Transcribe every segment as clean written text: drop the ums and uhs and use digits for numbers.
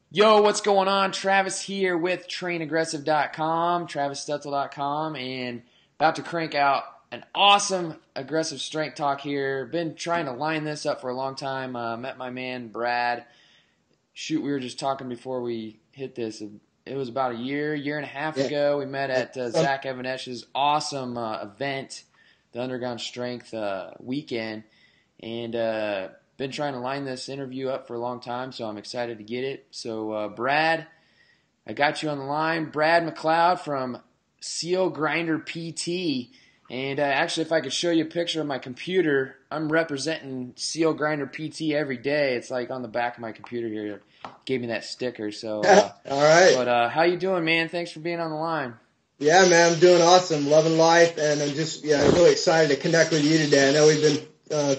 Yo, what's going on? Travis here with trainaggressive.com, travisstutzel.com, and about to crank out an awesome aggressive strength talk here. Been trying to line this up for a long time. Met my man Brad. Shoot, we were just talking before we hit this. It was about a year and a half ago. We met at Zach Evanesh's awesome event, the Underground Strength weekend, and been trying to line this interview up for a long time, so I'm excited to get it. So, Brad, I got you on the line. Brad McLeod from SEAL Grinder PT. And actually, if I could show you a picture of my computer, I'm representing SEAL Grinder PT every day. It's like on the back of my computer here. It gave me that sticker. So, all right. But how you doing, man? Thanks for being on the line. Yeah, man, I'm doing awesome, loving life, and I'm just really excited to connect with you today. I know we've been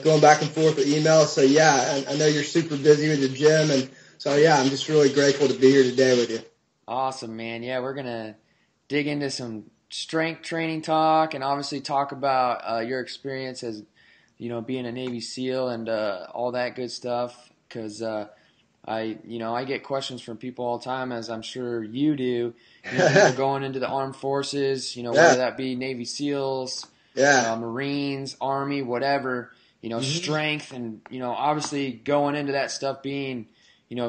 going back and forth with emails, so yeah, I know you're super busy with the gym, and so yeah, I'm just really grateful to be here today with you. Awesome, man. Yeah, we're gonna dig into some strength training talk, and obviously talk about your experience as being a Navy SEAL and all that good stuff. Because I get questions from people all the time, as I'm sure you do. People going into the armed forces, whether that be Navy SEALs, Marines, Army, whatever. Strength, and obviously going into that stuff, being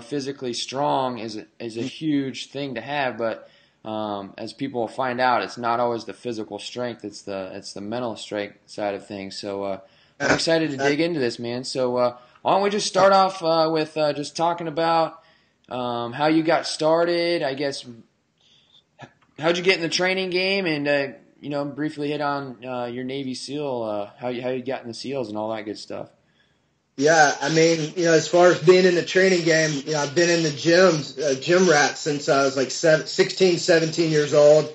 physically strong is a huge thing to have. But as people will find out, it's not always the physical strength; it's the mental strength side of things. So I'm excited to dig into this, man. So why don't we just start off with just talking about how you got started? I guess, how'd you get in the training game, and briefly hit on your Navy SEAL, how you got in the SEALs and all that good stuff. Yeah, I mean, as far as being in the training game, I've been in the gym rat since I was like 16, 17 years old.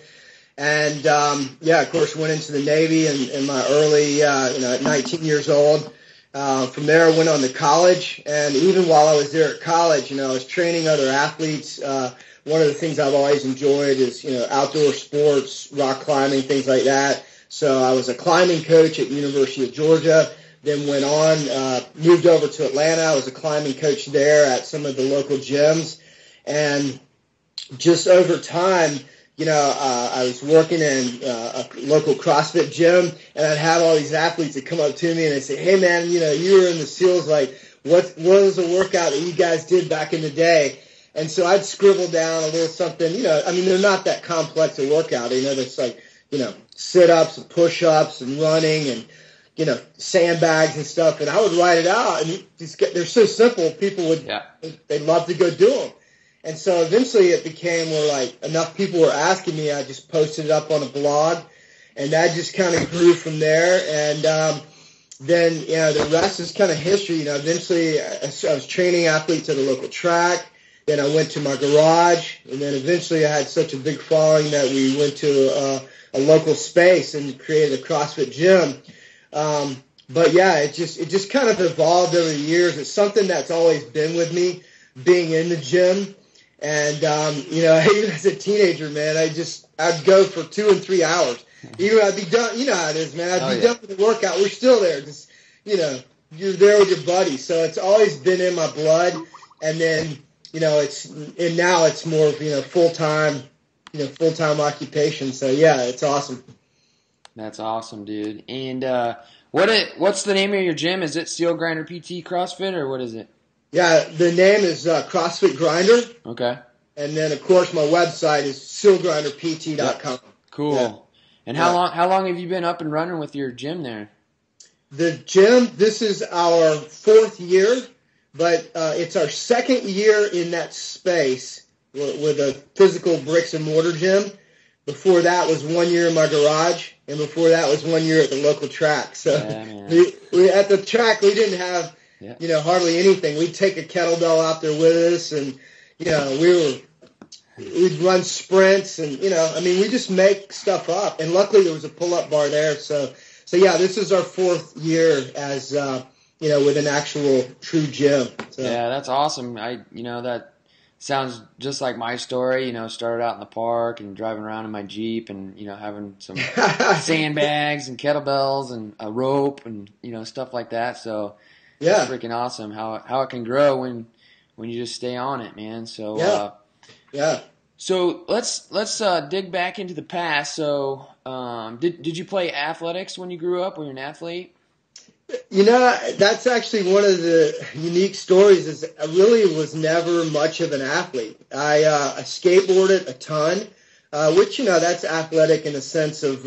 And, of course, went into the Navy in my early, at 19 years old. From there, I went on to college. And even while I was there at college, I was training other athletes. One of the things I've always enjoyed is, outdoor sports, rock climbing, things like that. So I was a climbing coach at University of Georgia, then went on, moved over to Atlanta. I was a climbing coach there at some of the local gyms. And just over time, I was working in a local CrossFit gym, and I'd have all these athletes that come up to me and they'd say, "Hey man, you were in the SEALs, like, what was the workout that you guys did back in the day?" And so I'd scribble down a little something, they're not that complex a workout, that's like, sit-ups and push-ups and running and, sandbags and stuff. And I would write it out, and they're so simple, people they'd love to go do them. And so eventually it became where, like, enough people were asking me, I just posted it up on a blog, and that just kind of grew from there. And then, the rest is kind of history. Eventually I was training athletes at a local track. Then I went to my garage, and then eventually I had such a big following that we went to a local space and created a CrossFit gym. But yeah, it just kind of evolved over the years. It's something that's always been with me, being in the gym. And even as a teenager, man, I'd go for 2 and 3 hours. Even I'd be done. You know how it is, man. I'd be done with the workout. We're still there. Just you're there with your buddies. So it's always been in my blood. And then now it's more of full-time occupation. So yeah, it's awesome. That's awesome, dude. And what's the name of your gym? Is it SEAL Grinder PT CrossFit, or what is it? Yeah, the name is CrossFit Grinder. Okay. And then, of course, my website is sealgrinderpt.com. Yep. Cool. Yeah. And how long have you been up and running with your gym there? The gym, this is our 4th year, but it's our 2nd year in that space with a physical bricks and mortar gym. Before that was 1 year in my garage, and before that was 1 year at the local track. So we at the track, we didn't have hardly anything. We'd take a kettlebell out there with us, and we'd run sprints, and we just make stuff up. And luckily there was a pull-up bar there. So yeah, this is our 4th year as with an actual true gym. So. Yeah, that's awesome. That sounds just like my story. Started out in the park and driving around in my Jeep, and having some sandbags and kettlebells and a rope and stuff like that. So yeah, it's freaking awesome how it can grow when when you just stay on it, man. So Yeah. So let's dig back into the past. So did you play athletics when you grew up? Were you an athlete? That's actually one of the unique stories. Is I really was never much of an athlete. I skateboarded a ton, which that's athletic in the sense of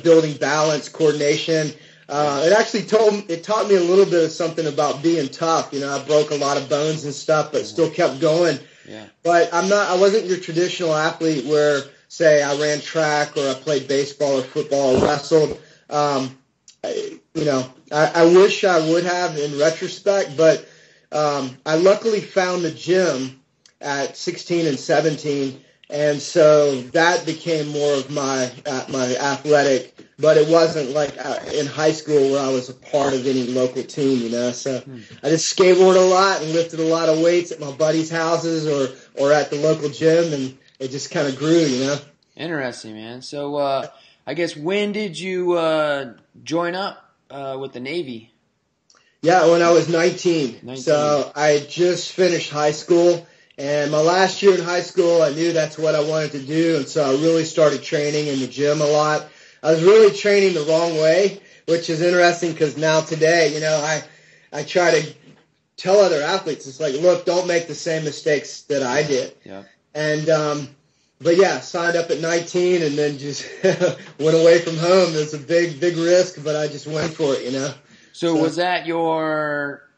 building balance, coordination. It taught me a little bit of something about being tough. I broke a lot of bones and stuff, but still kept going. Yeah. But I wasn't your traditional athlete where, say, I ran track or I played baseball or football or wrestled. I wish I would have in retrospect, but I luckily found the gym at 16 and 17, and so that became more of my athletic. But it wasn't like in high school where I was a part of any local team, So I just skateboarded a lot and lifted a lot of weights at my buddies' houses or at the local gym, and it just kind of grew, Interesting, man. So I guess when did you join up with the Navy? Yeah, when I was 19. So I had just finished high school, and my last year in high school, I knew that's what I wanted to do, and so I really started training in the gym a lot. I was really training the wrong way, which is interesting because now today, I try to tell other athletes, it's like, look, don't make the same mistakes that I did. Yeah. And but yeah, signed up at 19 and then just went away from home. It was a big risk, but I just went for it, So was that your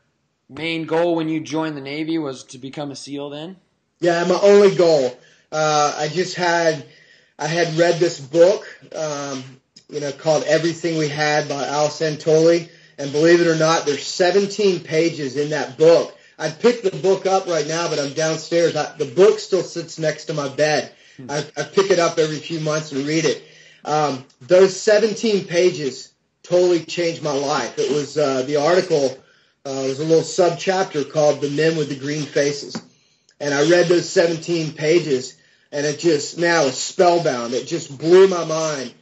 main goal when you joined the Navy, was to become a SEAL then? Yeah, my only goal. I had read this book, called Everything We Had by Al Santoli. And believe it or not, there's 17 pages in that book. I'd pick the book up right now, but I'm downstairs. The book still sits next to my bed. I pick it up every few months and read it. Those 17 pages totally changed my life. It was the article, was a little sub-chapter called The Men with the Green Faces. And I read those 17 pages, and it just, now was spellbound. It just blew my mind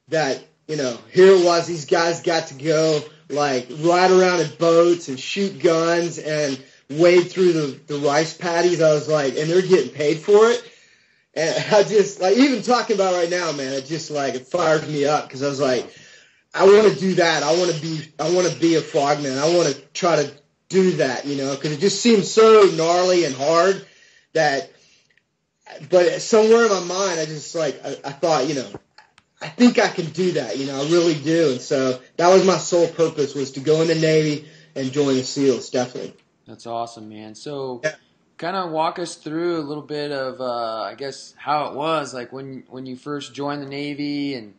that, here it was, these guys got to go, like, ride around in boats and shoot guns and wade through the rice paddies. I was like, and they're getting paid for it. And I just, like, even talking about it right now, man, it just, like, it fired me up because I was like, I want to do that. I want to be a frogman. I want to try to do that, because it just seems so gnarly and hard that, but somewhere in my mind, I just, like, I thought, I think I can do that, I really do. And so that was my sole purpose, was to go in the Navy and join the SEALs, definitely. That's awesome, man. So kind of walk us through a little bit of, I guess, how it was, like when you first joined the Navy, and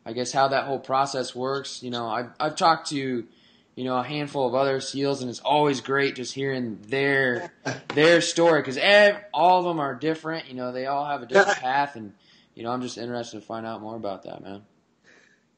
I guess how that whole process works. I've talked to, a handful of other SEALs, and it's always great just hearing their story, because all of them are different. They all have a different path, and I'm just interested to find out more about that, man.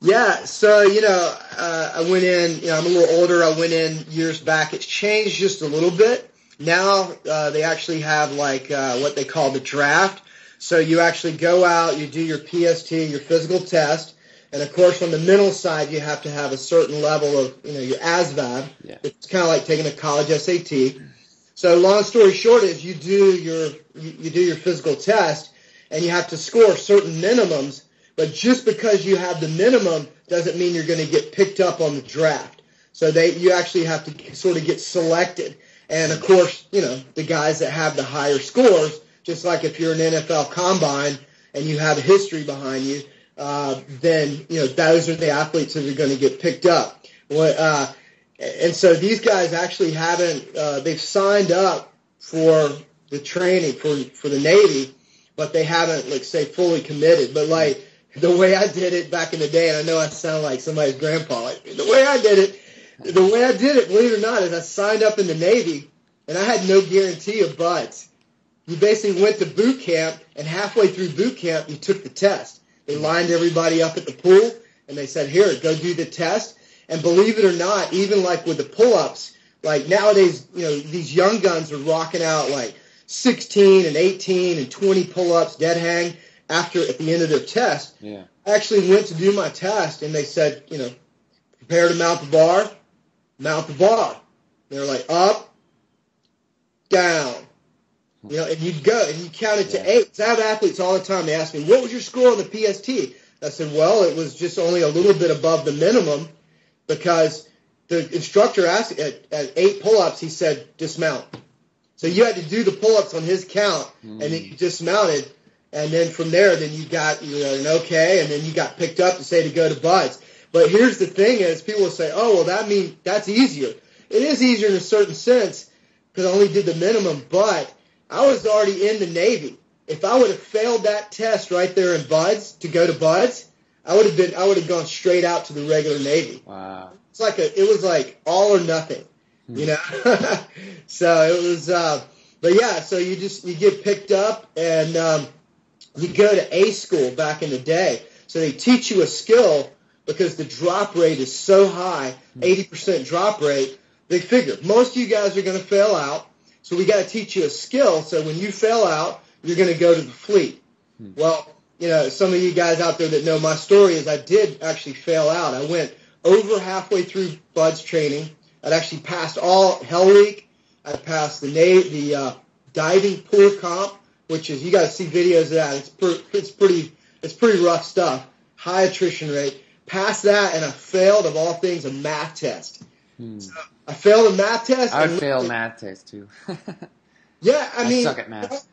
Yeah, so, I went in, I'm a little older. I went in years back. It's changed just a little bit. Now they actually have, like, what they call the draft. So you actually go out, you do your PST, your physical test, and, of course, on the mental side, you have to have a certain level of, your ASVAB. Yeah. It's kind of like taking a college SAT. So long story short is you do your physical test, and you have to score certain minimums, but just because you have the minimum doesn't mean you're going to get picked up on the draft. So you actually have to sort of get selected. And, of course, the guys that have the higher scores, just like if you're an NFL combine and you have a history behind you, then, those are the athletes that are going to get picked up. And so these guys actually haven't, they've signed up for the training for the Navy, but they haven't, like, say, fully committed. But, like, the way I did it back in the day, and I know I sound like somebody's grandpa, like, the way I did it, believe it or not, is I signed up in the Navy, and I had no guarantee of buds. You basically went to boot camp, and halfway through boot camp, you took the test. They lined everybody up at the pool, and they said, here, go do the test. And believe it or not, even, like, with the pull-ups, like, nowadays, these young guns are rocking out, like, 16 and 18 and 20 pull-ups, dead hang, at the end of their test. Yeah. I actually went to do my test, and they said, prepare to mount the bar. They were like, up, down. You know, and you'd go and you count it to 8. So I have athletes all the time. They ask me, what was your score on the PST? I said, well, it was just only a little bit above the minimum because the instructor asked at 8 pull-ups, he said, dismount. So you had to do the pull-ups on his count, and then you dismounted. And then from there, then you got an okay, and then you got picked up to say to go to buds. But here's the thing is people will say, oh, well, that's easier. It is easier in a certain sense because I only did the minimum, but I was already in the Navy. If I would have failed that test right there in buds to go to buds, I would have gone straight out to the regular Navy. Wow. It was like all or nothing, you know? So it was, but yeah, so you get picked up and, you go to A school back in the day. So they teach you a skill because the drop rate is so high, 80% drop rate. They figure most of you guys are going to fail out. So we got to teach you a skill. So when you fail out, you're going to go to the fleet. Well, you know, some of you guys out there that know my story is I did actually fail out. I went over halfway through buds training. I'd actually passed all Hell Week. I passed the diving pool comp, which is, you got to see videos of that. It's pretty rough stuff. High attrition rate. Passed that, and I failed, of all things, a math test. So I failed a math test. I failed math test too. Yeah, I mean, suck at math.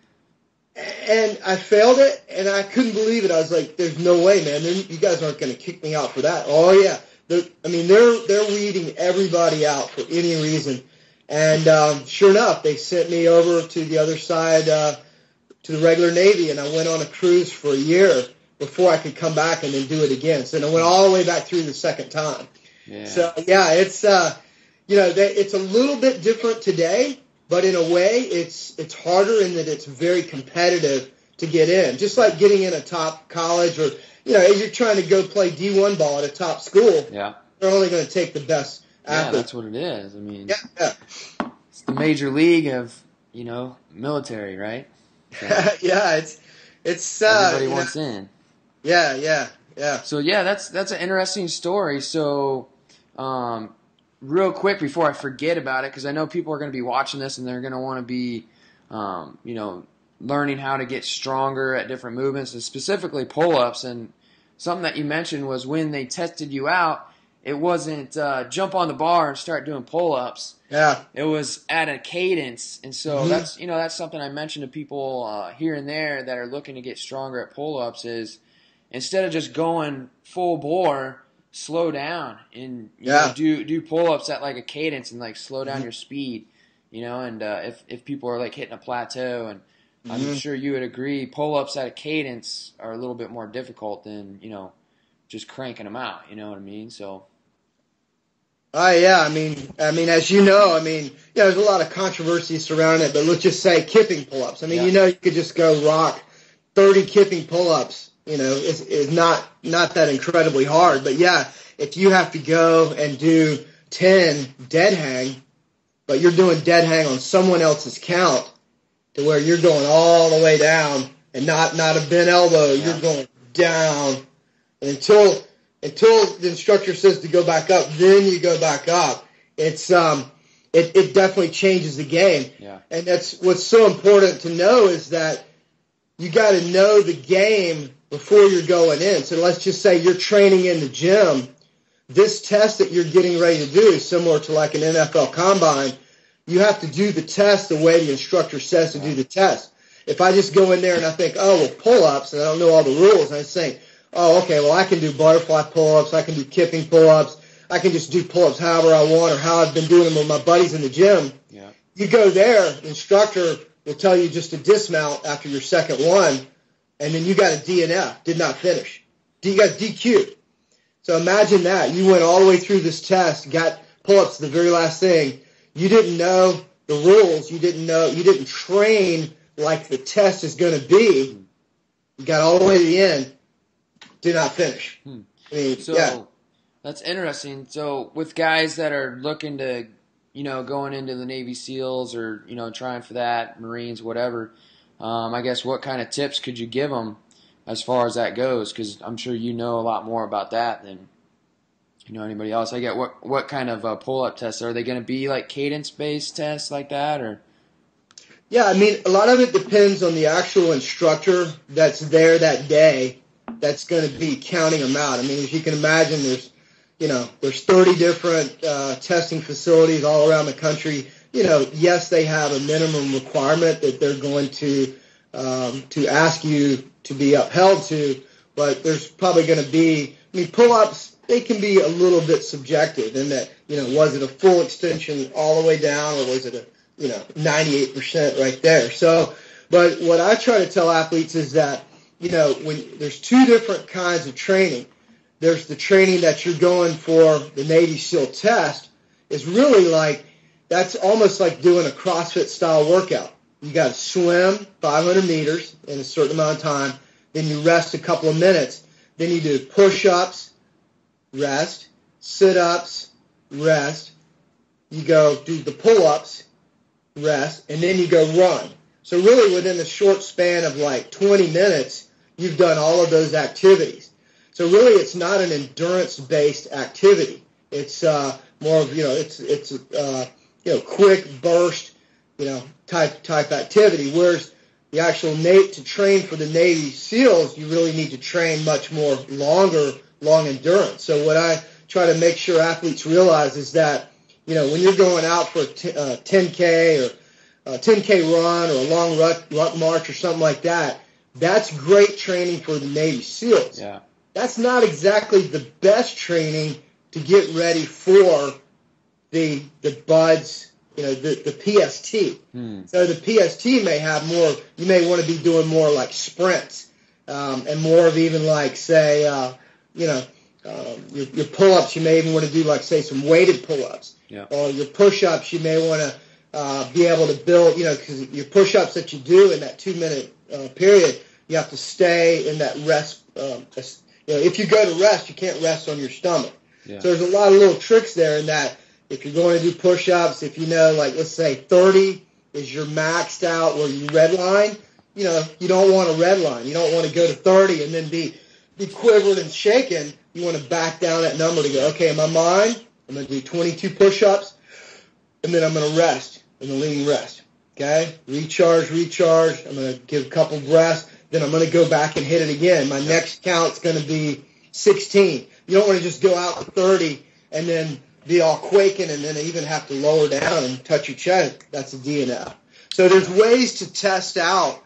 And I failed it, and I couldn't believe it. I was like, "There's no way, man! You guys aren't going to kick me out for that." Oh yeah, they're weeding everybody out for any reason. And sure enough, they sent me over to the other side, to the regular Navy, and I went on a cruise for a year before I could come back and then do it again. So I went all the way back through the second time. Yeah. So yeah, it's it's a little bit different today, but in a way, it's harder in that it's very competitive to get in. Just like getting in a top college, or you're trying to go play D1 ball at a top school. Yeah. They're only going to take the best athletes. Yeah, that's what it is. I mean, yeah. It's the major league of military, right? So yeah, it's everybody wants in. Yeah. So yeah, that's an interesting story. So, real quick before I forget about it, because I know people are going to be watching this and they're going to want to be, learning how to get stronger at different movements, and specifically pull-ups. And something that you mentioned was when they tested you out, it wasn't jump on the bar and start doing pull-ups. Yeah. It was at a cadence, and so that's something I mentioned to people here and there that are looking to get stronger at pull-ups is instead of just going full bore, slow down and do pull-ups at like a cadence and like slow down your speed, and if people are like hitting a plateau, and I'm sure you would agree, pull-ups at a cadence are a little bit more difficult than just cranking them out. You know what I mean? So. Yeah, I mean, as you know, there's a lot of controversy surrounding it, but let's just say kipping pull-ups. You could just go rock 30 kipping pull-ups. Is not that incredibly hard. But yeah, if you have to go and do 10 dead hang, but you're doing dead hang on someone else's count, to where you're going all the way down and not a bent elbow, you're going down until the instructor says to go back up, then you go back up. It's it definitely changes the game. Yeah. And that's what's so important to know is that you got to know the game before you're going in. So let's just say you're training in the gym. This test that you're getting ready to do is similar to like an NFL combine. You have to do the test the way the instructor says to do the test. If I just go in there and I think, pull-ups, and I don't know all the rules, and I say, okay, well, I can do butterfly pull-ups, I can do kipping pull-ups, I can just do pull-ups however I want or how I've been doing them with my buddies in the gym. Yeah. You go there, the instructor will tell you just to dismount after your second one, and then you got a DNF, did not finish. You got DQ'd. So imagine that. You went all the way through this test, got pull-ups the very last thing. You didn't know the rules. You didn't train like the test is going to be. You got all the way to the end, did not finish. That's interesting. So with guys that are looking to, going into the Navy SEALs or, trying for that, Marines, whatever, I guess what kind of tips could you give them as far as that goes? Because I'm sure you know a lot more about that than anybody else. I get what kind of pull-up tests are they going to be, like cadence-based tests like that, or? Yeah, I mean, a lot of it depends on the actual instructor that's there that day that's going to be counting them out. I mean, as you can imagine, there's 30 different testing facilities all around the country. Yes, they have a minimum requirement that they're going to ask you to be upheld to, but there's probably going to be, pull-ups, they can be a little bit subjective in that, was it a full extension all the way down, or was it a 98% right there. So, but what I try to tell athletes is that, when there's two different kinds of training. There's the training that you're going for the Navy SEAL test is really like, that's almost like doing a CrossFit style workout. You got to swim 500 meters in a certain amount of time. Then you rest a couple of minutes. Then you do push-ups, rest, sit-ups, rest. You go do the pull-ups, rest, and then you go run. So really within a short span of like 20 minutes, you've done all of those activities. So really it's not an endurance-based activity. It's more of, it's quick burst, type activity. Whereas the actual to train for the Navy SEALs, you really need to train much more long endurance. So what I try to make sure athletes realize is that, when you're going out for a 10K or a 10K run or a long ruck march or something like that, that's great training for the Navy SEALs. Yeah. That's not exactly the best training to get ready for the BUDS, the PST. So the PST may have more, you may want to be doing more like sprints, and more of even like, say, your pull-ups, you may even want to do like, say, some weighted pull-ups. Yeah. Or your push-ups, you may want to be able to build, because your push-ups that you do in that 2-minute period, you have to stay in that rest. If you go to rest, you can't rest on your stomach. Yeah. So there's a lot of little tricks there in that if you're going to do push-ups, if like, let's say 30 is your maxed out where you red line, you don't want a red line. You don't want to go to 30 and then be quivered and shaken. You want to back down that number to go, okay, in my mind, I'm going to do 22 push-ups, and then I'm going to rest in the lean rest. Okay? Recharge. I'm going to give a couple breaths. Then I'm going to go back and hit it again. My next count's going to be 16. You don't want to just go out to 30 and then be all quaking and then even have to lower down and touch your chest. That's a DNF. So there's ways to test out,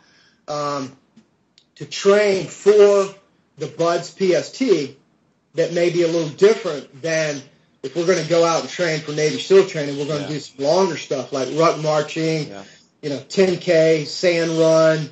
to train for the BUDS PST that may be a little different than if we're going to go out and train for Navy SEAL training. We're going to do some longer stuff like ruck marching, 10K, sand run,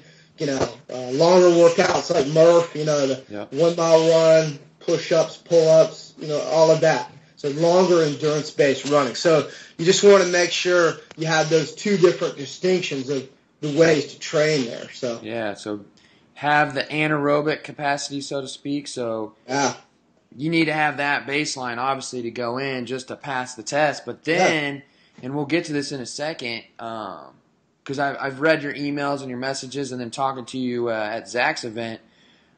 longer workouts like Murph, the 1 mile run, push-ups, pull-ups, all of that. So longer endurance-based running. So you just want to make sure you have those two different distinctions of the ways to train there. So so have the anaerobic capacity, so to speak. So you need to have that baseline, obviously, to go in just to pass the test. But then, and we'll get to this in a second, because I've read your emails and your messages, and then talking to you at Zach's event.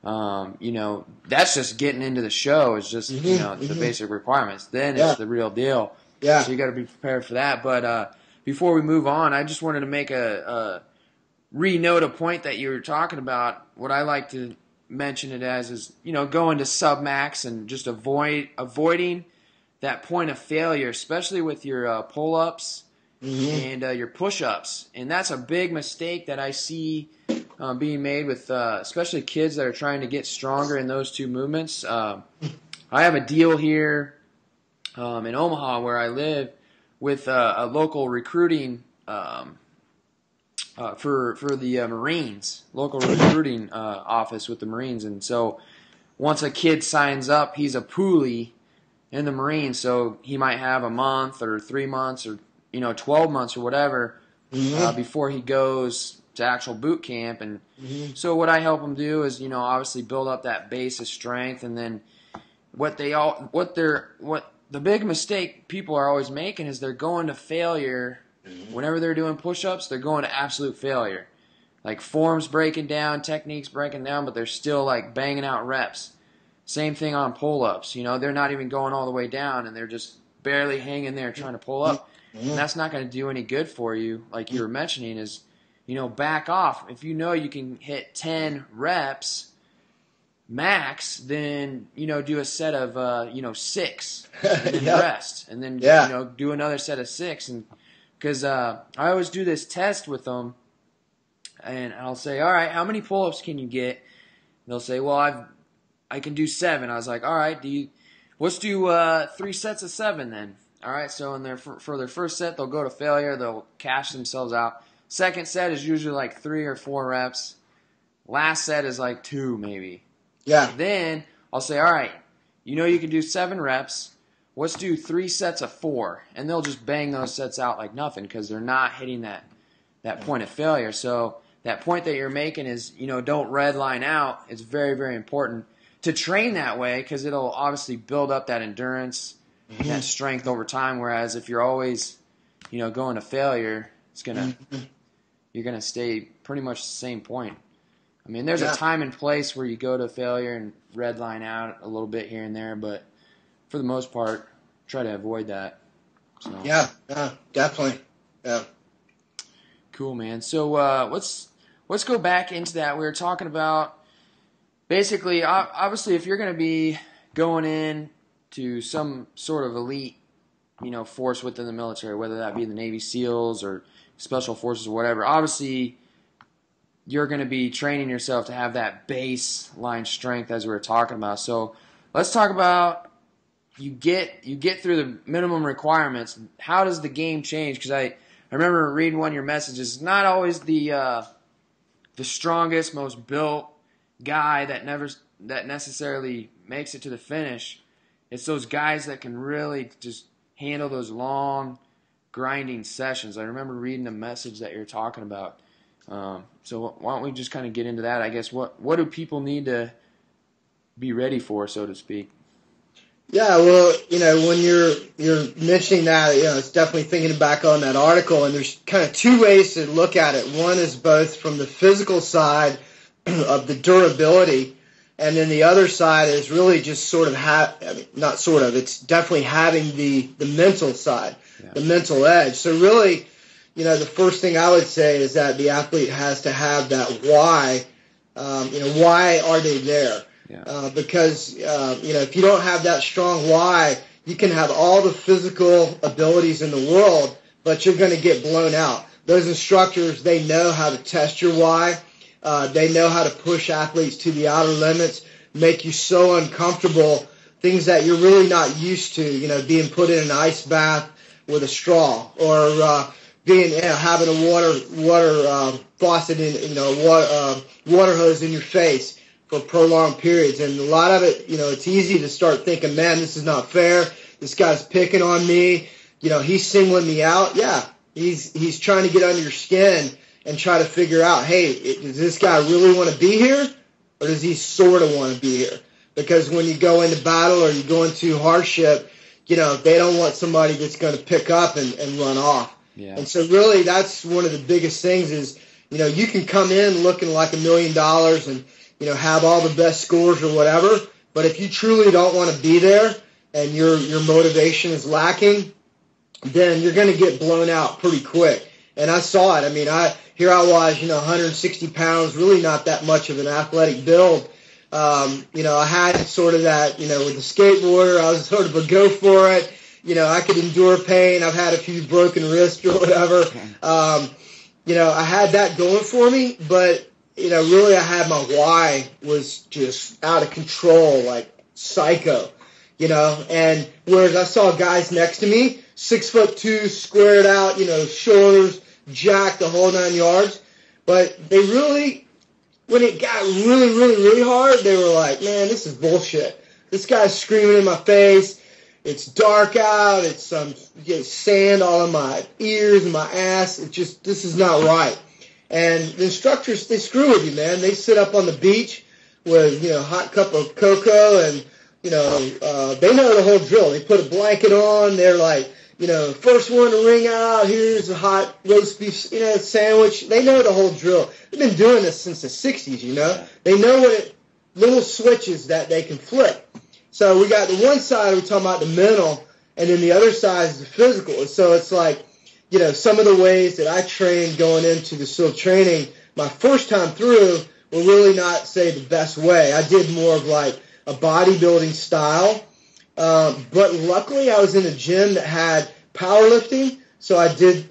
That's just getting into the show. It's just the basic requirements. Then it's the real deal. Yeah. So you got to be prepared for that. But before we move on, I just wanted to make a re-note a point that you were talking about. What I like to mention it as is going to submax and just avoiding that point of failure, especially with your pull-ups and your push-ups. And that's a big mistake that I see being made with especially kids that are trying to get stronger in those two movements. I have a deal here in Omaha where I live with a local recruiting for the Marines, local recruiting office with the Marines. And so once a kid signs up, he's a poolee in the Marines, so he might have a month or 3 months or 12 months or whatever before he goes to actual boot camp. And so what I help them do is obviously build up that base of strength. And then what the big mistake people are always making is they're going to failure. Whenever they're doing push-ups, they're going to absolute failure. Like forms breaking down, techniques breaking down, but they're still like banging out reps. Same thing on pull-ups. They're not even going all the way down, and they're just barely hanging there trying to pull up. And that's not going to do any good for you. Like you were mentioning, is back off. If you can hit 10 reps max, then, do a set of, 6 and then Yep. rest. And then, Yeah. Do another set of 6. And because I always do this test with them, and I'll say, all right, how many pull-ups can you get? And they'll say, well, I can do 7. I was like, all right, let's do 3 sets of 7 then. All right, so for their first set, they'll go to failure. They'll cash themselves out. Second set is usually like 3 or 4 reps. Last set is like 2 maybe. Yeah. Then I'll say, all right, you can do 7 reps. Let's do 3 sets of 4. And they'll just bang those sets out like nothing because they're not hitting that point of failure. So that point that you're making is, don't red line out. It's very, very important to train that way because it'll obviously build up that endurance and that strength over time. Whereas if you're always, going to failure, you're going to stay pretty much the same point. I mean, there's a time and place where you go to failure and red line out a little bit here and there, but for the most part, try to avoid that. So. Yeah, definitely. Yeah. Cool, man. So let's go back into that. We were talking about basically, obviously, if you're going to be going in to some sort of elite, force within the military, whether that be the Navy SEALs or Special Forces or whatever, obviously you're going to be training yourself to have that baseline strength as we were talking about. So let's talk about you get through the minimum requirements. How does the game change? Because I remember reading one of your messages. It's not always the strongest, most built guy that necessarily makes it to the finish. It's those guys that can really just handle those long, grinding sessions. I remember reading the message that you're talking about. So why don't we just kind of get into that? I guess what do people need to be ready for, so to speak? Yeah, well, when you're mentioning that, it's definitely thinking back on that article, and there's kind of 2 ways to look at it. One is both from the physical side of the durability, and then the other side is really just sort of it's definitely having the mental side, the mental edge. So really, the first thing I would say is that the athlete has to have that why. Why are they there? Yeah. Because, if you don't have that strong why, you can have all the physical abilities in the world, but you're going to get blown out. Those instructors, they know how to test your why. They know how to push athletes to the outer limits, make you so uncomfortable, things that you're really not used to, being put in an ice bath with a straw or having a water faucet water hose in your face for prolonged periods. And a lot of it, it's easy to start thinking, man, this is not fair. This guy's picking on me. He's singling me out. Yeah, he's trying to get under your skin and try to figure out, hey, does this guy really want to be here, or does he sort of want to be here? Because when you go into battle or you go into hardship, they don't want somebody that's going to pick up and run off. Yeah. And so really that's one of the biggest things is, you can come in looking like $1 million and, have all the best scores or whatever, but if you truly don't want to be there and your motivation is lacking, then you're going to get blown out pretty quick. And I saw it. I mean, here I was, 160 pounds, really not that much of an athletic build. I had sort of that, with the skateboarder, I was sort of a go for it. I could endure pain. I've had a few broken wrists or whatever. I had that going for me, but, really I had my why was just out of control, like psycho, and whereas I saw guys next to me, 6'2", squared out, shoulders, jacked, the whole 9 yards, but they really, when it got really, really, really hard, they were like, man, this is bullshit. This guy's screaming in my face. It's dark out. It's sand all in my ears and my ass. This is not right. And the instructors, they screw with you, man. They sit up on the beach with, a hot cup of cocoa and, they know the whole drill. They put a blanket on. They're like, first one to ring out. Here's a hot roast beef, sandwich. They know the whole drill. They've been doing this since the 60s, They know little switches that they can flip. So we got the one side, we're talking about the mental, and then the other side is the physical. So it's like, some of the ways that I trained going into the SEAL training, my first time through were really not, say, the best way. I did more of like a bodybuilding style. But luckily I was in a gym that had powerlifting. So I did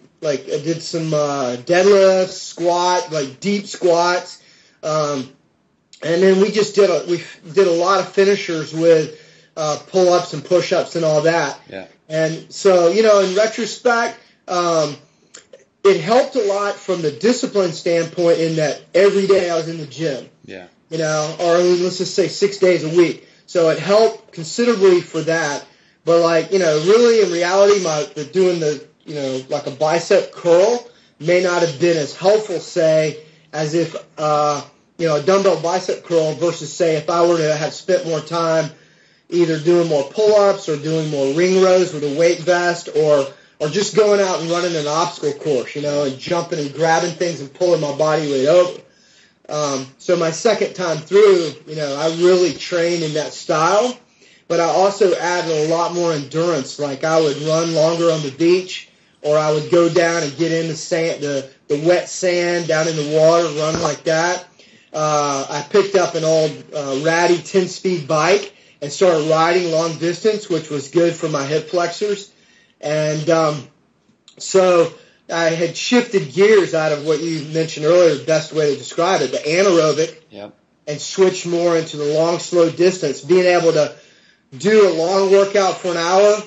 some deadlifts, squat, like deep squats. And then we just did a lot of finishers with pull-ups and push-ups and all that. Yeah. And so, in retrospect, it helped a lot from the discipline standpoint in that every day I was in the gym. Yeah. Or let's just say 6 days a week. So it helped considerably for that. But really in reality, doing like a bicep curl may not have been as helpful, say, as if, a dumbbell bicep curl versus, say, if I were to have spent more time either doing more pull-ups or doing more ring rows with a weight vest or just going out and running an obstacle course, and jumping and grabbing things and pulling my body weight over. So my second time through, I really trained in that style, but I also added a lot more endurance. Like I would run longer on the beach, or I would go down and get in the sand, the wet sand down in the water, run like that. I picked up an old ratty 10-speed bike and started riding long distance, which was good for my hip flexors. And so I had shifted gears out of what you mentioned earlier, the best way to describe it, the anaerobic, yep, and switched more into the long, slow distance, being able to do a long workout for an hour,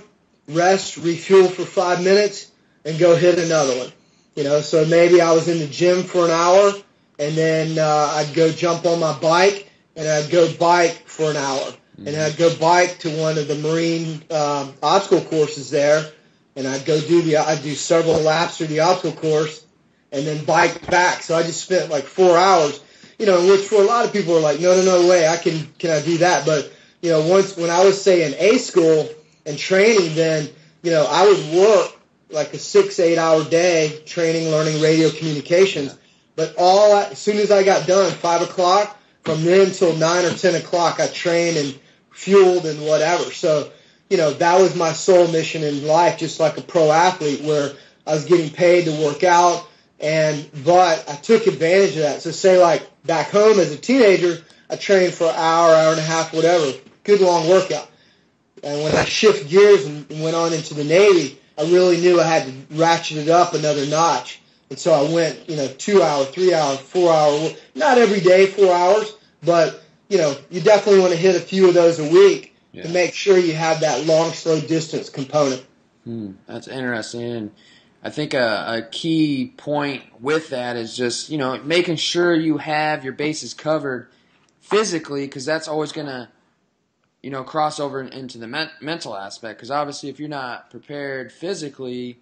rest, refuel for 5 minutes, and go hit another one. So maybe I was in the gym for an hour, and then I'd go jump on my bike, and I'd go bike for an hour. Mm-hmm. And I'd go bike to one of the marine obstacle courses there, and I'd do several laps through the obstacle course, and then bike back. So I just spent like 4 hours, which for a lot of people are like, no way, can I do that? But, when I was, say, in A school and training, then, I would work like a 6-8 hour day training, learning radio communications. But as soon as I got done, 5 o'clock, from then until 9 or 10 o'clock, I trained and fueled and whatever. So, that was my sole mission in life, just like a pro athlete, where I was getting paid to work out, but I took advantage of that. So say like back home as a teenager, I trained for an hour and a half, whatever, good long workout. And when I shift gears and went on into the Navy, I really knew I had to ratchet it up another notch. And so I went, 2 hour, 3 hour, 4 hour, not every day 4 hours, but, you definitely want to hit a few of those a week. Yeah. To make sure you have that long, slow distance component. That's interesting. And I think a key point with that is just, making sure you have your bases covered physically, because that's always going to, cross over into the mental aspect. Because obviously if you're not prepared physically,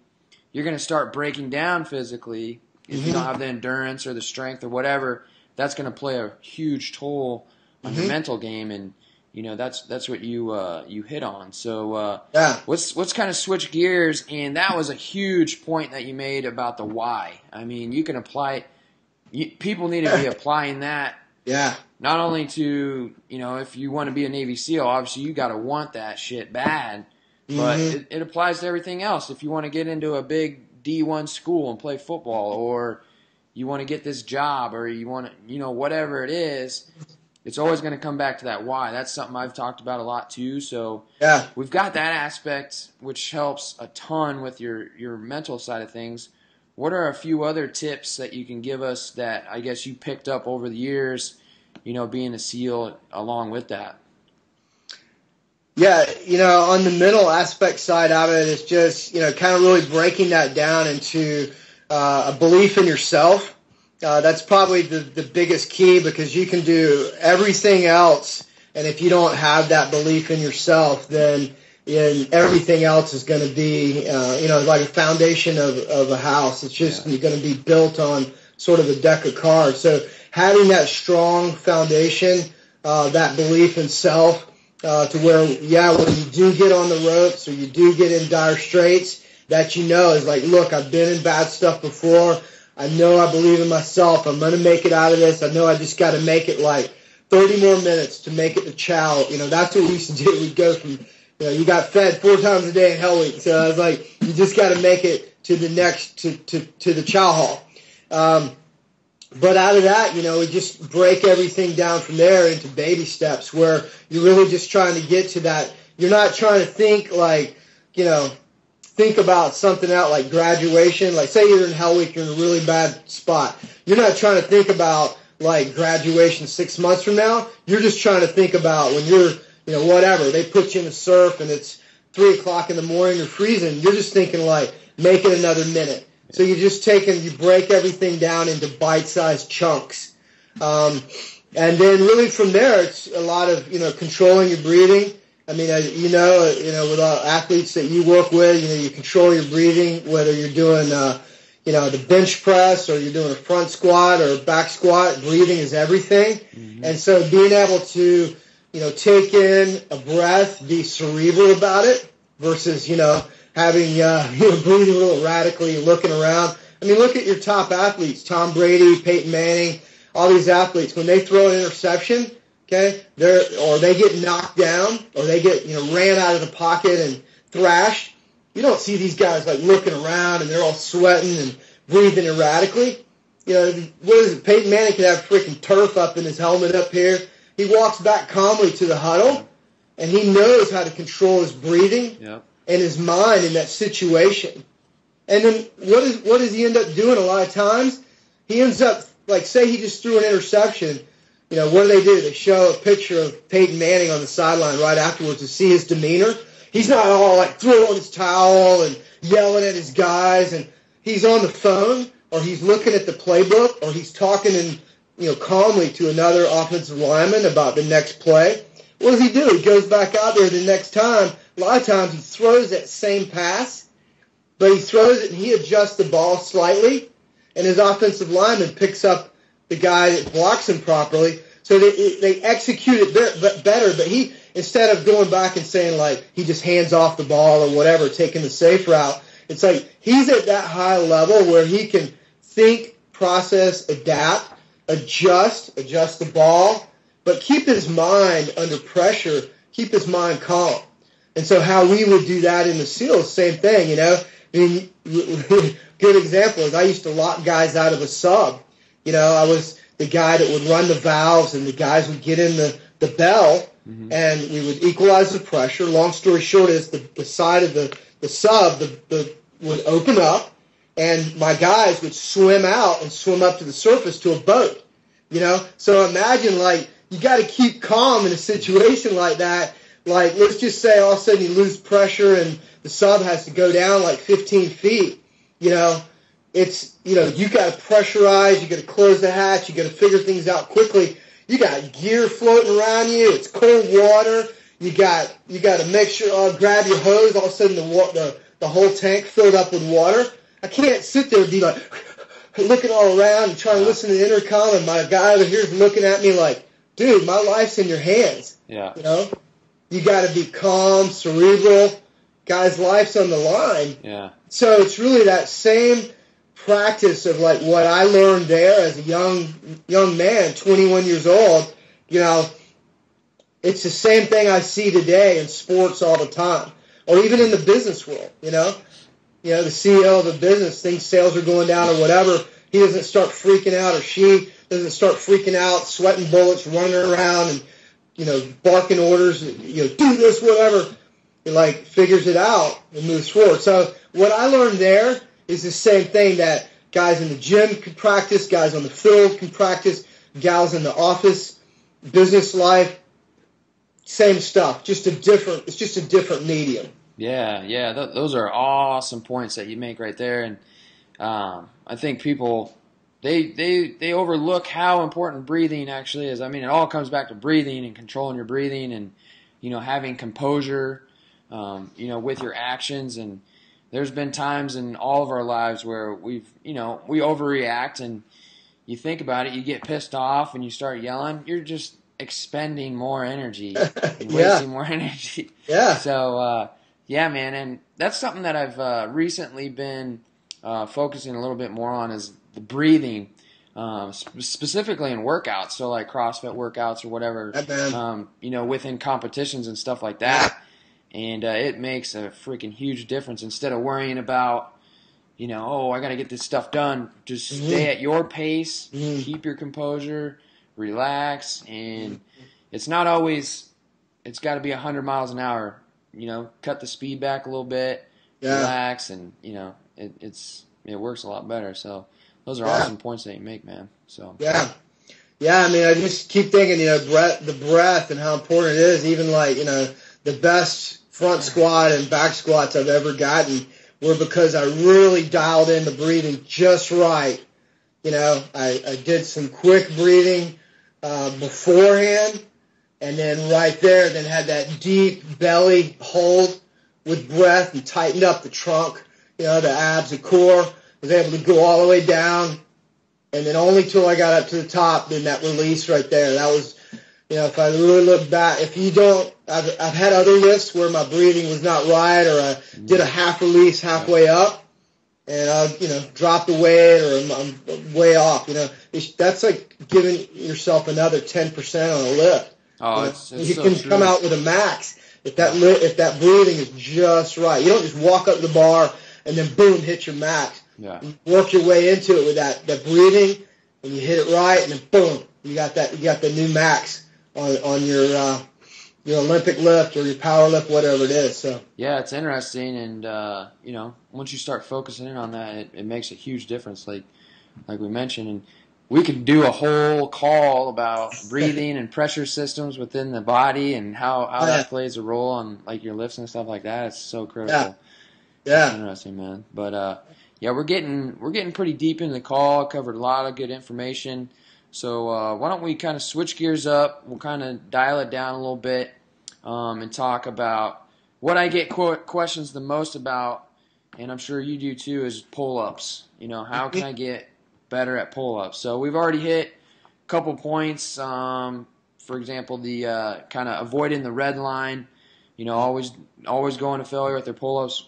you're going to start breaking down physically. If you don't have the endurance or the strength or whatever, that's going to play a huge toll on your mental game. And that's what you hit on. So let's kind of switch gears, and that was a huge point that you made about the why. I mean, you can apply it. People need to be applying that. Yeah. Not only to, if you want to be a Navy SEAL, obviously you got to want that shit bad, but it applies to everything else. If you want to get into a big D1 school and play football, or you want to get this job, or you want to, whatever it is, it's always going to come back to that why. That's something I've talked about a lot too. So we've got that aspect, which helps a ton with your mental side of things. What are a few other tips that you can give us that I guess you picked up over the years, being a SEAL along with that? Yeah, on the mental aspect side of it, it's just, kind of really breaking that down into a belief in yourself. That's probably the biggest key, because you can do everything else, and if you don't have that belief in yourself, then everything else is going to be, like a foundation of a house. It's just going to be built on sort of a deck of cards. So having that strong foundation, that belief in self, to where, when you do get on the ropes or you do get in dire straits, that is like, look, I've been in bad stuff before. I know I believe in myself. I'm going to make it out of this. I know I just got to make it like 30 more minutes to make it to chow. That's what we used to do. We'd go from, you got fed 4 times a day in Hell Week. So I was like, you just got to make it to the next to the chow hall. But out of that, you know, we just break everything down from there into baby steps where you're really just trying to get to that. You're not trying to think like, you know, think about something out like graduation. Like say you're in Hell Week, you're in a really bad spot. You're not trying to think about like graduation 6 months from now. You're just trying to think about when you're, you know, whatever. They put you in the surf and it's 3 o'clock in the morning, you're freezing. You're just thinking like, make it another minute. So you break everything down into bite-sized chunks. And then really from there, it's a lot of, you know, controlling your breathing. I mean, you know, with athletes that you work with, you know, you control your breathing, whether you're doing, you know, the bench press or you're doing a front squat or a back squat, breathing is everything. Mm-hmm. And so being able to, you know, take in a breath, be cerebral about it versus, you know, having, you know, breathing a little erratically, looking around. I mean, look at your top athletes, Tom Brady, Peyton Manning, all these athletes. When they throw an interception, okay, or they get knocked down, or they get, you know, ran out of the pocket and thrashed, you don't see these guys like looking around and they're all sweating and breathing erratically. You know, what is it? Peyton Manning could have freaking turf up in his helmet up here. He walks back calmly to the huddle, and he knows how to control his breathing. Yep. And his mind in that situation. And then what does he end up doing a lot of times? He ends up, like, say he just threw an interception. You know, what do? They show a picture of Peyton Manning on the sideline right afterwards to see his demeanor. He's not all, like, throwing his towel and yelling at his guys. And he's on the phone, or he's looking at the playbook, or he's talking in, you know, calmly to another offensive lineman about the next play. What does he do? He goes back out there the next time. A lot of times he throws that same pass, but he throws it and he adjusts the ball slightly, and his offensive lineman picks up the guy that blocks him properly. So they execute it better, but he, instead of going back and saying like he just hands off the ball or whatever, taking the safe route, it's like he's at that high level where he can think, process, adapt, adjust the ball, but keep his mind under pressure, keep his mind calm. And so how we would do that in the SEALs, same thing, you know. I mean, good example is I used to lock guys out of a sub. You know, I was the guy that would run the valves, and the guys would get in the bell, mm-hmm. and we would equalize the pressure. Long story short is the side of the sub would open up, and my guys would swim out and swim up to the surface to a boat. You know, so imagine, like, you got to keep calm in a situation like that. Like, let's just say all of a sudden you lose pressure and the sub has to go down like 15 feet. You know, it's, you know, you got to pressurize, you got to close the hatch, you got to figure things out quickly. You got gear floating around you, it's cold water. You got to make sure, grab your hose, all of a sudden the whole tank filled up with water. I can't sit there and be like looking all around and trying to listen to the intercom, and my guy over here is looking at me like, dude, my life's in your hands. Yeah. You know? You got to be calm, cerebral. Guy's life's on the line. Yeah. So it's really that same practice of like what I learned there as a young man, 21 years old. You know, it's the same thing I see today in sports all the time, or even in the business world. You know, the CEO of a business thinks sales are going down or whatever. He doesn't start freaking out, or she doesn't start freaking out, sweating bullets, running around and, you know, barking orders, you know, do this, whatever. It like figures it out and moves forward. So what I learned there is the same thing that guys in the gym can practice, guys on the field can practice, gals in the office, business life, same stuff. It's just a different medium. Yeah. Those are awesome points that you make right there, and I think people they overlook how important breathing actually is. I mean, it all comes back to breathing and controlling your breathing, and, you know, having composure, you know, with your actions. And there's been times in all of our lives where we overreact, and you think about it, you get pissed off and you start yelling. You're just expending more energy and wasting more energy. Yeah. So, yeah, man. And that's something that I've recently been focusing a little bit more on, is the breathing, specifically in workouts. So like CrossFit workouts or whatever, you know, within competitions and stuff like that. And it makes a freaking huge difference. Instead of worrying about, oh, I got to get this stuff done. Just stay at your pace, keep your composure, relax, and it's not always, it's got to be 100 miles an hour. Cut the speed back a little bit, relax, and, it works a lot better. So those are awesome points that you make, man. So Yeah, I mean, I just keep thinking, the breath and how important it is. Even like, the best front squat and back squats I've ever gotten were because I really dialed in the breathing just right. I did some quick breathing beforehand, and then right there, then had that deep belly hold with breath and tightened up the trunk, the abs, the core. Was able to go all the way down. And then only till I got up to the top, then that release right there. That was, if I really look back, I've had other lifts where my breathing was not right, or I did a half release halfway up, and I, drop the weight, or I'm way off. That's like giving yourself another 10% on a lift. Oh, it's you so can true. come out with a max if that breathing is just right. You don't just walk up the bar and then boom, hit your max. Yeah. You work your way into it with that breathing, and you hit it right, and then boom, you got the new max on your Olympic lift or your power lift, whatever it is. So yeah, it's interesting, and once you start focusing in on that, it makes a huge difference. Like we mentioned, and we could do a whole call about breathing and pressure systems within the body and how that plays a role on like your lifts and stuff like that. It's so critical. Yeah. It's interesting, man. But yeah, we're getting pretty deep in the call. Covered a lot of good information. So why don't we kind of switch gears up? We'll kind of dial it down a little bit and talk about what I get questions the most about, and I'm sure you do too, is pull-ups. How can I get better at pull-ups? So we've already hit a couple points. For example, the kind of avoiding the red line. Always going to failure with their pull-ups.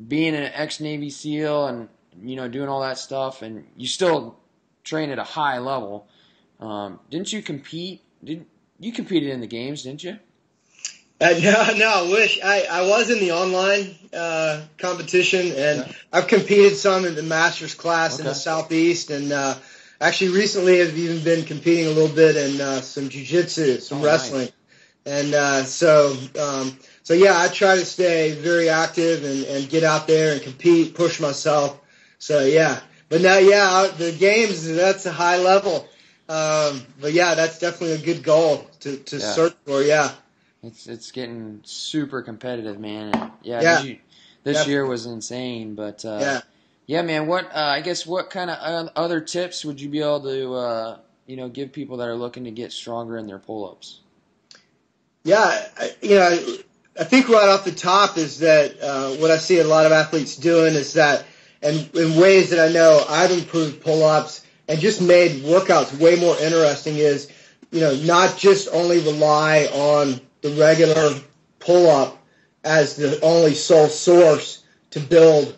Being an ex-Navy SEAL and, doing all that stuff, and you still train at a high level. Didn't you compete? You competed in the games, didn't you? No, I wish. I was in the online competition, and I've competed some in the Masters class in the Southeast, and actually recently I've even been competing a little bit in some jiu-jitsu, some wrestling. Nice. And so yeah, I try to stay very active and get out there and compete, push myself. So yeah, but now the games, that's a high level. But yeah, that's definitely a good goal to search for. Yeah, it's getting super competitive, man. And this year was insane. But yeah, man. What what kind of other tips would you be able to give people that are looking to get stronger in their pull-ups? Yeah, I think right off the top is that what I see a lot of athletes doing is that, and in ways that I know I've improved pull-ups and just made workouts way more interesting, is, not just only rely on the regular pull-up as the only sole source to build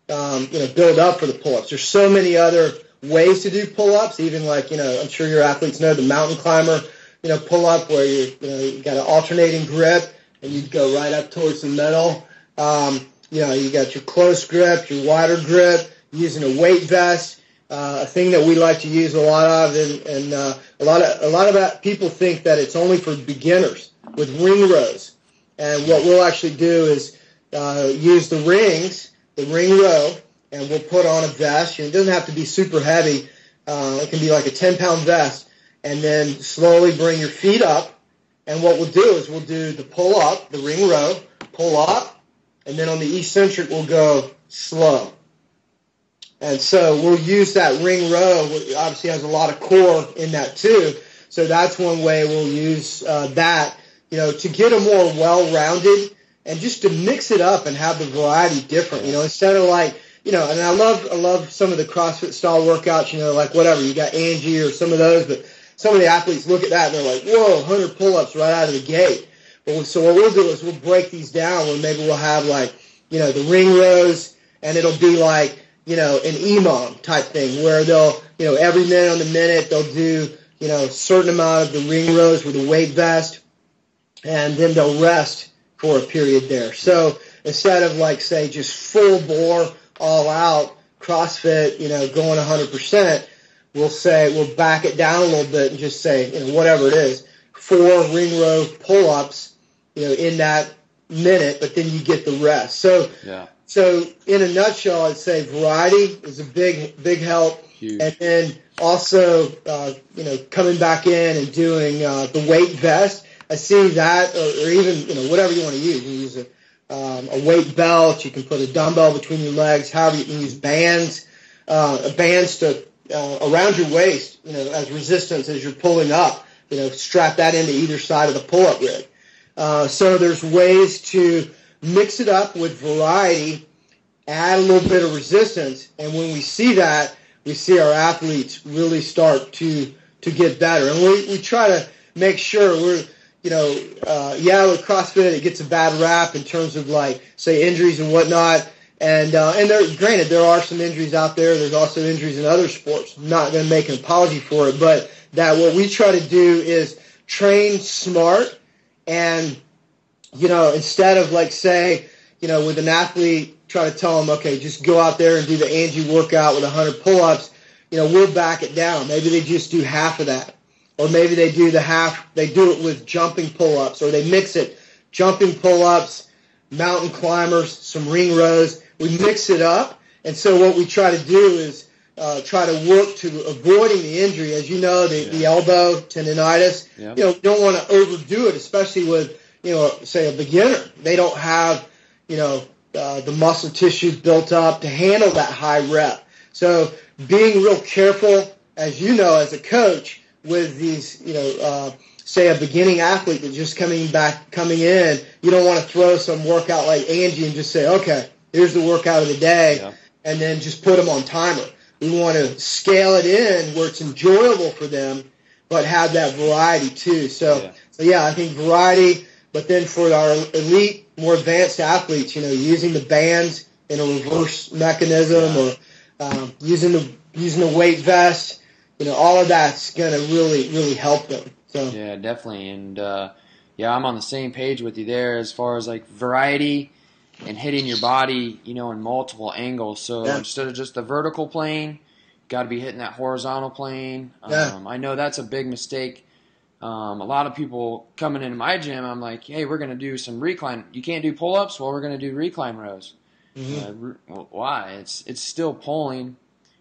up for the pull-ups. There's so many other ways to do pull-ups, even like, I'm sure your athletes know the mountain climber, pull-up where you got an alternating grip, and you go right up towards the middle. You got your close grip, your wider grip, using a weight vest, a thing that we like to use a lot of, and a lot of people think that it's only for beginners with ring rows. And what we'll actually do is use the ring row, and we'll put on a vest. It doesn't have to be super heavy. It can be like a 10-pound vest, and then slowly bring your feet up. And what we'll do is we'll do the pull up, the ring row, pull up, and then on the eccentric we'll go slow. And so we'll use that ring row, which obviously has a lot of core in that too. So that's one way we'll use that, to get a more well-rounded, and just to mix it up and have the variety different, instead of like, and I love some of the CrossFit style workouts, like whatever, you got Angie or some of those, but some of the athletes look at that and they're like, whoa, 100 pull-ups right out of the gate. So what we'll do is we'll break these down where maybe we'll have like, the ring rows, and it'll be like, an EMOM type thing where they'll, every minute on the minute they'll do, a certain amount of the ring rows with a weight vest, and then they'll rest for a period there. So instead of like, say, just full bore all out CrossFit, going 100%, we'll back it down a little bit and just say, whatever it is, 4 ring row pull-ups, in that minute, but then you get the rest. So in a nutshell, I'd say variety is a big help. Huge. And then also, coming back in and doing the weight vest. I see that, or even, whatever you want to use. You can use a weight belt. You can put a dumbbell between your legs. However, you can use bands to around your waist, as resistance as you're pulling up. Strap that into either side of the pull-up rig. So there's ways to mix it up with variety, add a little bit of resistance, and when we see that, we see our athletes really start to get better. And we try to make sure we're, with CrossFit, it gets a bad rap in terms of, say, injuries and whatnot. And granted, there are some injuries out there. There's also injuries in other sports. I'm not going to make an apology for it, but that what we try to do is train smart. And, instead of say, with an athlete, try to tell them, okay, just go out there and do the Angie workout with 100 pull-ups, we'll back it down. Maybe they just do half of that. Or maybe they do they do it with jumping pull-ups, or they mix it, jumping pull-ups, mountain climbers, some ring rows. We mix it up. And so what we try to do is try to work to avoiding the injury. As you know, the elbow tendonitis, you don't want to overdo it, especially with, say a beginner. They don't have, the muscle tissue built up to handle that high rep. So being real careful, as you know, as a coach, with these, say a beginning athlete that's just coming in, you don't want to throw some workout like Angie and just say, okay, here's the workout of the day, and then just put them on timer. We want to scale it in where it's enjoyable for them, but have that variety too. So I think variety, but then for our elite, more advanced athletes, using the bands in a reverse mechanism, or using the weight vest, all of that's going to really help them. So yeah, definitely. And I'm on the same page with you there as far as variety and hitting your body, in multiple angles. So instead of just the vertical plane, got to be hitting that horizontal plane. I know that's a big mistake. A lot of people coming into my gym, I'm like, hey, we're going to do some recline. You can't do pull-ups? Well, we're going to do recline rows. Why? It's still pulling.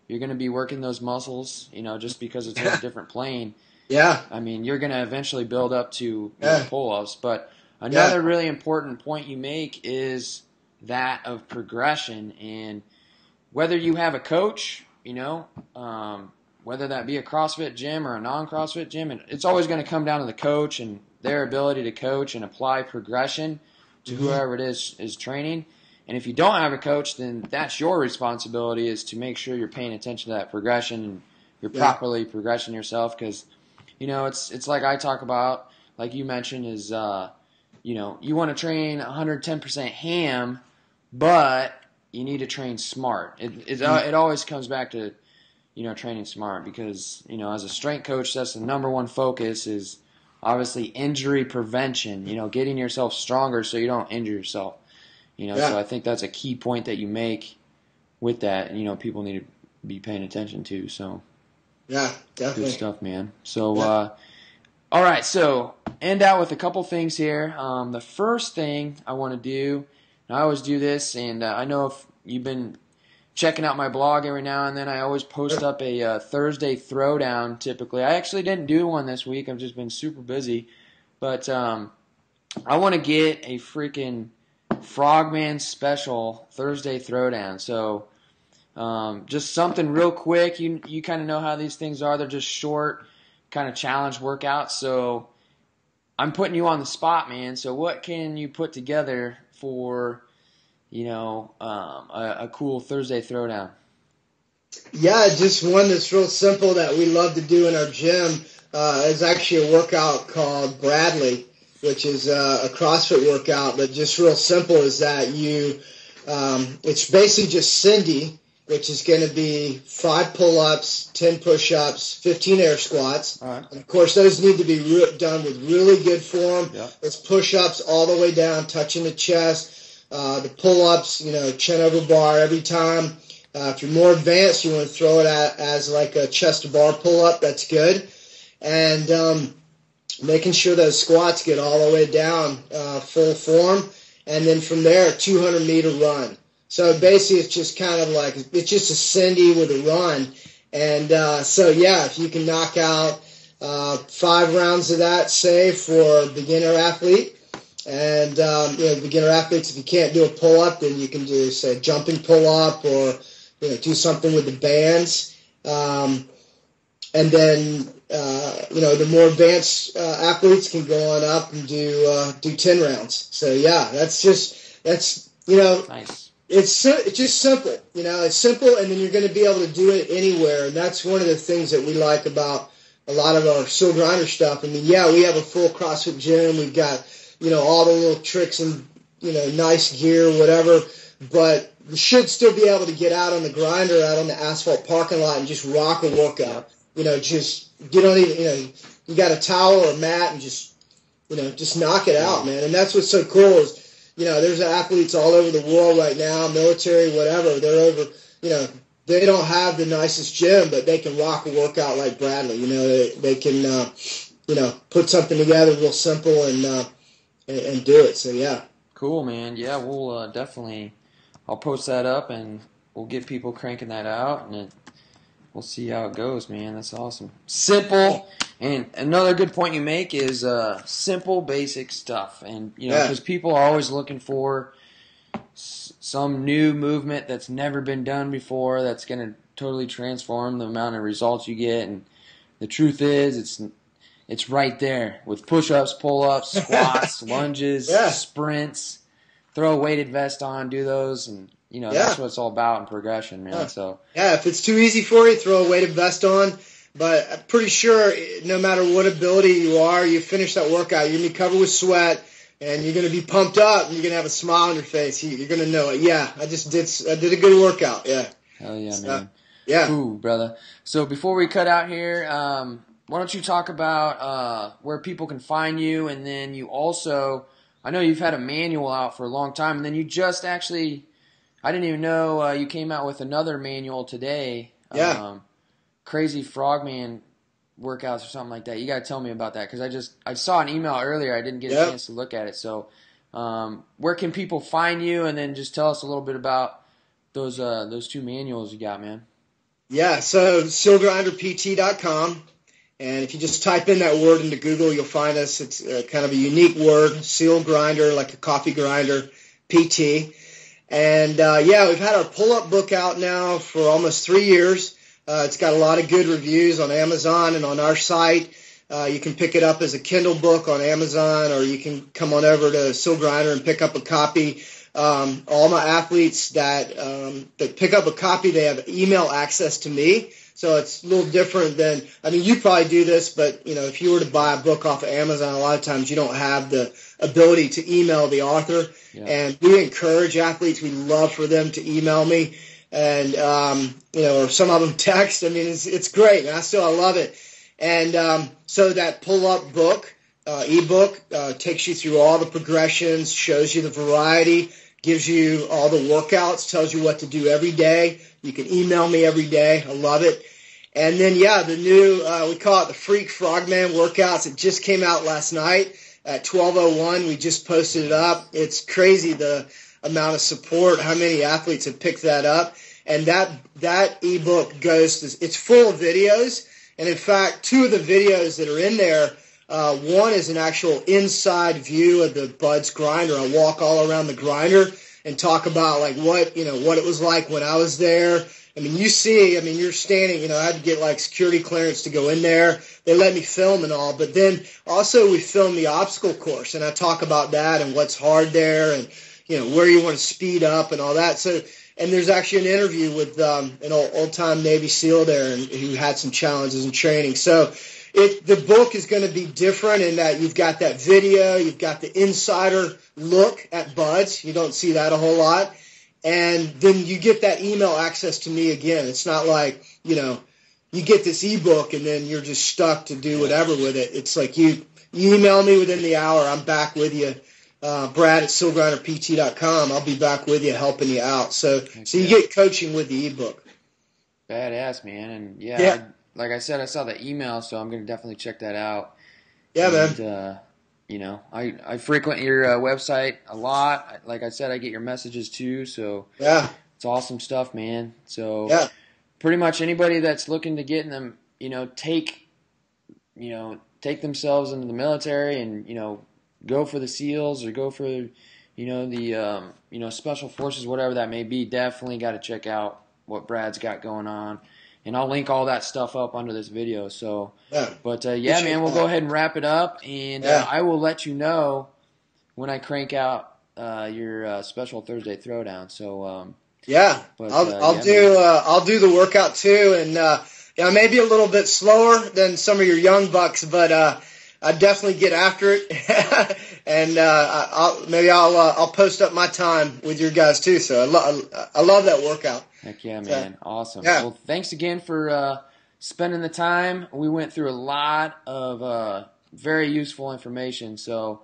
You're going to be working those muscles, just because it's in a different plane. Yeah. I mean, you're going to eventually build up to pull-ups. But another really important point you make is that of progression. And whether you have a coach, whether that be a CrossFit gym or a non-CrossFit gym, and it's always going to come down to the coach and their ability to coach and apply progression to whoever it is training. And if you don't have a coach, then that's your responsibility, is to make sure you're paying attention to that progression and you're properly progressing yourself. Because, it's like I talk about, like you mentioned, is, you want to train 110% ham, but you need to train smart. It always comes back to, training smart, because, as a strength coach, that's the number one focus, is obviously injury prevention, getting yourself stronger so you don't injure yourself. So I think that's a key point that you make with that, and, people need to be paying attention to. So yeah, definitely. Good stuff, man. So, all right, so end out with a couple things here. The first thing I want to do, and I always do this, and I know if you've been checking out my blog every now and then, I always post up a Thursday throwdown typically. I actually didn't do one this week. I've just been super busy. But I want to get a freaking Frogman special Thursday throwdown. So just something real quick. You kind of know how these things are. They're just short kind of challenge workouts. So I'm putting you on the spot, man. So what can you put together for, a cool Thursday throwdown? Yeah, just one that's real simple that we love to do in our gym. Is actually a workout called Bradley, which is a CrossFit workout, but just real simple is that it's basically just Cindy, which is going to be 5 pull-ups, 10 push-ups, 15 air squats. All right. And of course, those need to be done with really good form. Yeah. It's push-ups all the way down, touching the chest. the pull-ups, chin over bar every time. If you're more advanced, you want to throw it as like a chest to bar pull-up. That's good. And making sure those squats get all the way down full form. And then from there, 200-meter run. So basically, it's just kind of like, it's just a Cindy with a run. And if you can knock out 5 rounds of that, say, for a beginner athlete, and beginner athletes, if you can't do a pull-up, then you can do, say, a jumping pull-up, or do something with the bands. And then the more advanced athletes can go on up and do 10 rounds. So that's Nice. It's just simple. It's simple, and then you're going to be able to do it anywhere. And that's one of the things that we like about a lot of our SEAL Grinder stuff. I mean, we have a full CrossFit gym. We've got all the little tricks and nice gear, whatever. But you should still be able to get out on the grinder, out on the asphalt parking lot, and just rock a workout. Just you don't even you got a towel or a mat, and just knock it out, man. And that's what's so cool is there's athletes all over the world right now, military, whatever. They're over, they don't have the nicest gym, but they can rock a workout like Bradley. They can put something together real simple and do it. So yeah. Cool, man. Yeah, we'll definitely. I'll post that up, and we'll get people cranking that out, and we'll see how it goes, man. That's awesome. Simple. And another good point you make is simple, basic stuff. And, because people are always looking for some new movement that's never been done before that's going to totally transform the amount of results you get. And the truth is, it's right there with push-ups, pull-ups, squats, lunges, sprints. Throw a weighted vest on, do those, and that's what it's all about in progression, man. So if it's too easy for you, throw a weighted vest on. But I'm pretty sure no matter what ability you are, you finish that workout, you're gonna be covered with sweat, and you're gonna be pumped up, and you're gonna have a smile on your face. You're gonna know it. Yeah, I did a good workout. Yeah. Hell yeah, man. Yeah. Cool, brother. So before we cut out here, why don't you talk about where people can find you, and then you also. I know you've had a manual out for a long time, and then you just actually, I didn't even know you came out with another manual today. Yeah. Crazy Frogman workouts or something like that. You got to tell me about that, because I saw an email earlier. I didn't get a chance to look at it. So where can people find you, and then just tell us a little bit about those 2 manuals you got, man. Yeah, so SealGrinderPT.com. And if you just type in that word into Google, you'll find us. It's kind of a unique word, Seal Grinder, like a coffee grinder, PT. And, we've had our pull-up book out now for almost 3 years. It's got a lot of good reviews on Amazon and on our site. You can pick it up as a Kindle book on Amazon, or you can come on over to Seal Grinder and pick up a copy. All my athletes that pick up a copy, they have email access to me. So it's a little different than, you probably do this, but, if you were to buy a book off of Amazon, a lot of times you don't have the ability to email the author. Yeah. And we encourage athletes. We love for them to email me, and, or some of them text. It's great, and I love it. And so that pull-up book, ebook, takes you through all the progressions, shows you the variety, gives you all the workouts, tells you what to do every day. You can email me every day. I love it. And then, the new, we call it the Freak Frogman workouts. It just came out last night at 12:01. We just posted it up. It's crazy the amount of support, how many athletes have picked that up. And that ebook it's full of videos. And in fact, 2 of the videos that are in there, one is an actual inside view of the Buds grinder. I walk all around the grinder and talk about what it was like when I was there. You're standing, I had to get security clearance to go in there. They let me film and all, but then also we filmed the obstacle course, and I talk about that and what's hard there, and, where you want to speed up and all that. So, and there's actually an interview with an old-time Navy SEAL there, and who had some challenges in training. So the book is going to be different in that you've got that video, you've got the insider look at Buds. You don't see that a whole lot. And then you get that email access to me again. It's not like, you get this ebook and then you're just stuck to do whatever with it. It's like you email me within the hour, I'm back with you. Brad at SealGrinderPT.com. I'll be back with you, helping you out. So you get coaching with the ebook. Badass, man. And Yeah. like I said, I saw the email, so I'm going to definitely check that out. Yeah, and, man. You know, I frequent your website a lot. Like I said, I get your messages too, so Yeah. it's awesome stuff, man. So Yeah. pretty much anybody that's looking to get in them, take themselves into the military and, go for the SEALs or go for, the, special forces, whatever that may be, definitely got to check out what Brad's got going on. And I'll link all that stuff up under this video. So, but man, we'll go ahead and wrap it up, and I will let you know when I crank out your special Thursday throwdown. So, I'll do the workout too, and maybe a little bit slower than some of your young bucks, but I definitely get after it, and I'll post up my time with your guys too. So I love that workout. Heck yeah, man. Awesome. Yeah. Well, thanks again for spending the time. We went through a lot of very useful information. So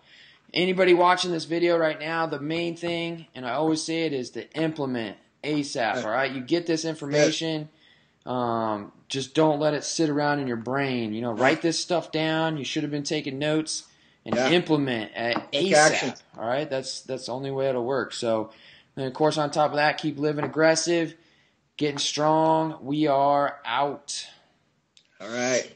anybody watching this video right now, the main thing, and I always say it, is to implement ASAP, all right? You get this information. Just don't let it sit around in your brain. Write this stuff down. You should have been taking notes and implement at ASAP. Action. All right? That's the only way it'll work. So, and of course, on top of that, keep living aggressive. Getting strong. We are out. All right.